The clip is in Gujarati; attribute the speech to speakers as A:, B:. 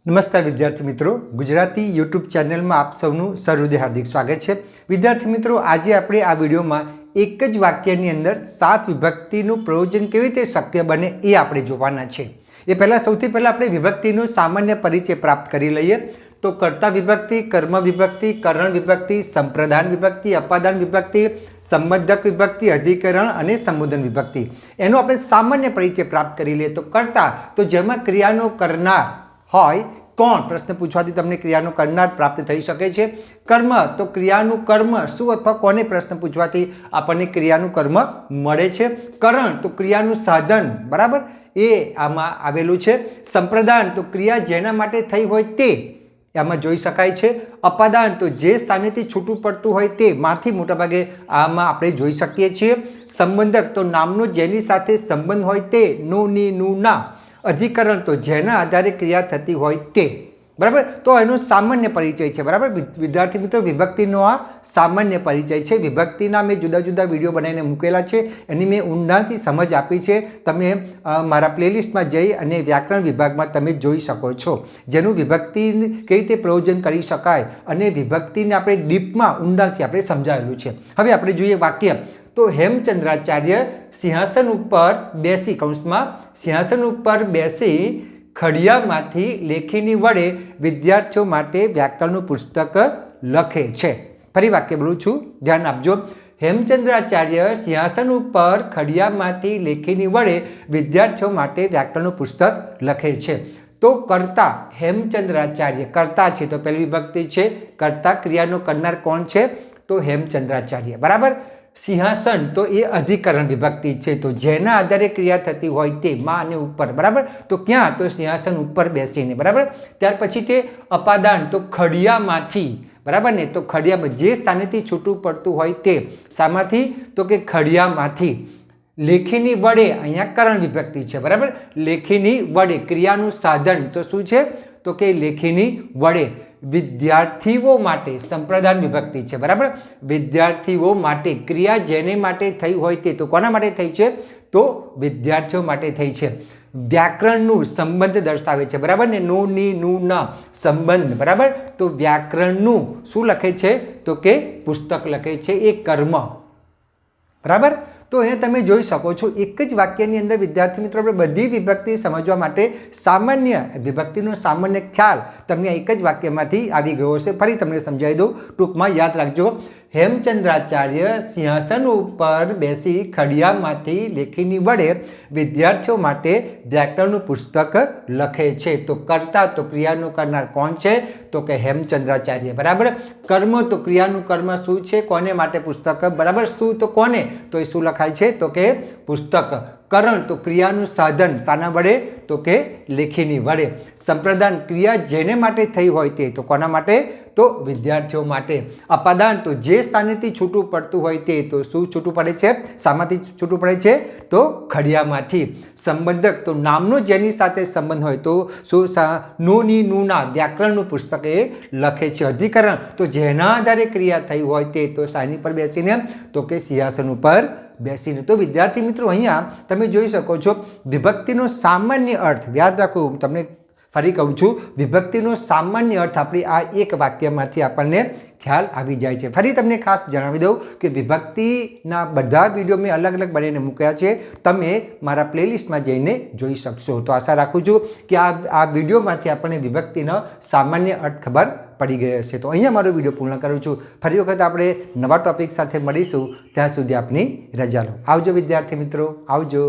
A: નમસ્કાર વિદ્યાર્થી મિત્રો, ગુજરાતી યુટ્યુબ ચેનલમાં આપ સૌનું સહૃદય હાર્દિક સ્વાગત છે। વિદ્યાર્થી મિત્રો, આજે આપણે આ વિડીયોમાં એક જ વાક્યની અંદર સાત વિભક્તિનું પ્રયોજન કેવી રીતે શક્ય બને એ આપણે જોવાના છે। એ પહેલાં સૌથી પહેલાં આપણે વિભક્તિનો સામાન્ય પરિચય પ્રાપ્ત કરી લઈએ। તો કર્તા વિભક્તિ, કર્મ વિભક્તિ, કરણ વિભક્તિ, સંપ્રદાન વિભક્તિ, અપાદાન વિભક્તિ, સંબંધક વિભક્તિ, અધિકરણ અને સંબોધન વિભક્તિ, એનો આપણે સામાન્ય પરિચય પ્રાપ્ત કરી લઈએ। તો કર્તા તો જેમાં ક્રિયાનો કરનાર હોય કોણ, પ્રશ્ન પૂછવાથી તમને ક્રિયાનો કરનાર પ્રાપ્ત થઈ શકે છે। કર્મ તો ક્રિયાનું કર્મ શું અથવા કોને, પ્રશ્ન પૂછવાથી આપણને ક્રિયાનું કર્મ મળે છે। કરણ તો ક્રિયાનું સાધન, બરાબર, એ આમાં આવેલું છે। સંપ્રદાન તો ક્રિયા જેના માટે થઈ હોય તે આમાં જોઈ શકાય છે। અપાદાન તો જે સ્થાનેથી છૂટું પડતું હોય તે માંથી મોટાભાગે આમાં આપણે જોઈ શકીએ છીએ। સંબંધક તો નામનો જેની સાથે સંબંધ હોય તે, નો, ની, નું, ના। અધિકરણ તો જેના આધારે ક્રિયા થતી હોય તે, બરાબર। તો એનો સામાન્ય પરિચય છે, બરાબર વિદ્યાર્થી મિત્રો, વિભક્તિનો આ સામાન્ય પરિચય છે। વિભક્તિના મેં જુદા જુદા વિડીયો બનાવીને મૂકેલા છે, એની મેં ઊંડાણથી સમજ આપી છે। તમે મારા પ્લેલિસ્ટમાં જઈ અને વ્યાકરણ વિભાગમાં તમે જોઈ શકો છો, જેનું વિભક્તિ કેવી રીતે પ્રયોજન કરી શકાય અને વિભક્તિને આપણે ડીપમાં ઊંડાણથી આપણે સમજાવેલું છે। હવે આપણે જોઈએ વાક્ય। તો હેમચંદ્રાચાર્ય સિંહાસન ઉપર બેસી, કૌંસમાં સિંહાસન ઉપર બેસી ખડિયામાંથી લેખીની વડે વિદ્યાર્થીઓ માટે વ્યાકરણનું પુસ્તક લખે છે। ફરી વાક્ય બોલું છું, ધ્યાન આપજો। હેમચંદ્રાચાર્ય સિંહાસન ઉપર ખડિયામાંથી લેખીની વડે વિદ્યાર્થીઓ માટે વ્યાકરણનું પુસ્તક લખે છે। તો કર્તા હેમચંદ્રાચાર્ય, કર્તા છે તો પહેલી વિભક્તિ છે કર્તા, ક્રિયાનો કરનાર કોણ છે? તો હેમચંદ્રાચાર્ય, બરાબર। સિંહાસન તો એ અધિકરણ વિભક્તિ છે, તો જેના આધારે ક્રિયા થતી હોય તે, માં અને ઉપર, બરાબર। તો ક્યાં? તો સિંહાસન ઉપર બેસીને, બરાબર। ત્યાર પછી તે અપાદાન તો ખડિયામાંથી, બરાબર ને, તો ખડિયામાં જે સ્થાનેથી છૂટું પડતું હોય તે, શામાંથી? તો કે ખડિયામાંથી। લેખીની વડે, અહીંયા કરણ વિભક્તિ છે, બરાબર। લેખીની વડે ક્રિયાનું સાધન તો શું છે? તો કે લેખીની વડે વિદ્યાર્થીઓ માટે, સંપ્રદાન વિભક્તિ છે, બરાબર। વિદ્યાર્થીઓ માટે ક્રિયા જેને માટે થઈ હોય તે, તો કોના માટે થઈ છે? તો વિદ્યાર્થીઓ માટે થઈ છે। વ્યાકરણનું સંબંધ દર્શાવે છે, બરાબર ને, નો, ની, નું, ના, સંબંધ, બરાબર। તો વ્યાકરણનું શું લખે છે? તો કે પુસ્તક લખે છે, એ કર્મ, બરાબર। તો અહીંયા તમે જોઈ શકો છો, એક જ વાક્યની અંદર વિદ્યાર્થી મિત્રો આપણે બધી વિભક્તિ સમજવા માટે સામાન્ય વિભક્તિનો સામાન્ય ખ્યાલ તમને એક જ વાક્યમાંથી આવી ગયો હશે। ફરી તમને સમજાવી દઉં, ટૂંકમાં યાદ રાખજો। હેમચંદ્રાચાર્ય સિંહાસન ઉપર બેસી ખડિયામાંથી લેખીની વડે વિદ્યાર્થીઓ માટે વ્યાકરણનું પુસ્તક લખે છે। તો કર્તા તો ક્રિયાનું કરનાર કોણ છે? તો કે હેમચંદ્રાચાર્ય, બરાબર। કર્મ તો ક્રિયાનું કર્મ શું છે? કોને માટે પુસ્તક, બરાબર। શું તો કોને? તો એ શું લખાય છે? તો કે પુસ્તક। કરણ તો ક્રિયાનું સાધન, શાના વડે? તો કે લેખીની વડે। સંપ્રદાન ક્રિયા જેને માટે થઈ હોય તે, તો કોના માટે? તો વિદ્યાર્થીઓ માટે। અપાદાન તો જે સ્થાનેથી છૂટું પડતું હોય તે, તો શું છૂટું પડે છે? શામાંથી છૂટું પડે છે? તો ખડિયામાંથી। સંબંધક તો નામનો જેની સાથે સંબંધ હોય, તો શું? નો, ની, નું, ના, વ્યાકરણનું પુસ્તક એ લખે છે। અધિકરણ તો જેના આધારે ક્રિયા થઈ હોય તે, તો શાની પર બેસીને? તો કે સિંહાસન ઉપર બેસીને। તો વિદ્યાર્થી મિત્રો, અહીંયા તમે જોઈ શકો છો વિભક્તિનો સામાન્ય અર્થ, યાદ રાખો, તમને ફરી કહું છું, વિભક્તિનો સામાન્ય અર્થ આપણી આ એક વાક્યમાંથી આપણને ખ્યાલ આવી જાય છે। ફરી તમને ખાસ જણાવી દઉં કે વિભક્તિના બધા વિડીયો મેં અલગ અલગ બનાવીને મૂક્યા છે, તમે મારા પ્લેલિસ્ટમાં જઈને જોઈ શકશો। તો આશા રાખું છું કે આ વિડીયોમાંથી આપણને વિભક્તિનો સામાન્ય અર્થ ખબર પડી ગયો હશે। તો અહીંયા મારો વિડીયો પૂર્ણ કરું છું। ફરી વખત આપણે નવા ટોપિક સાથે મળીશું, ત્યાં સુધી આપની રજા લો। આવજો વિદ્યાર્થી મિત્રો, આવજો।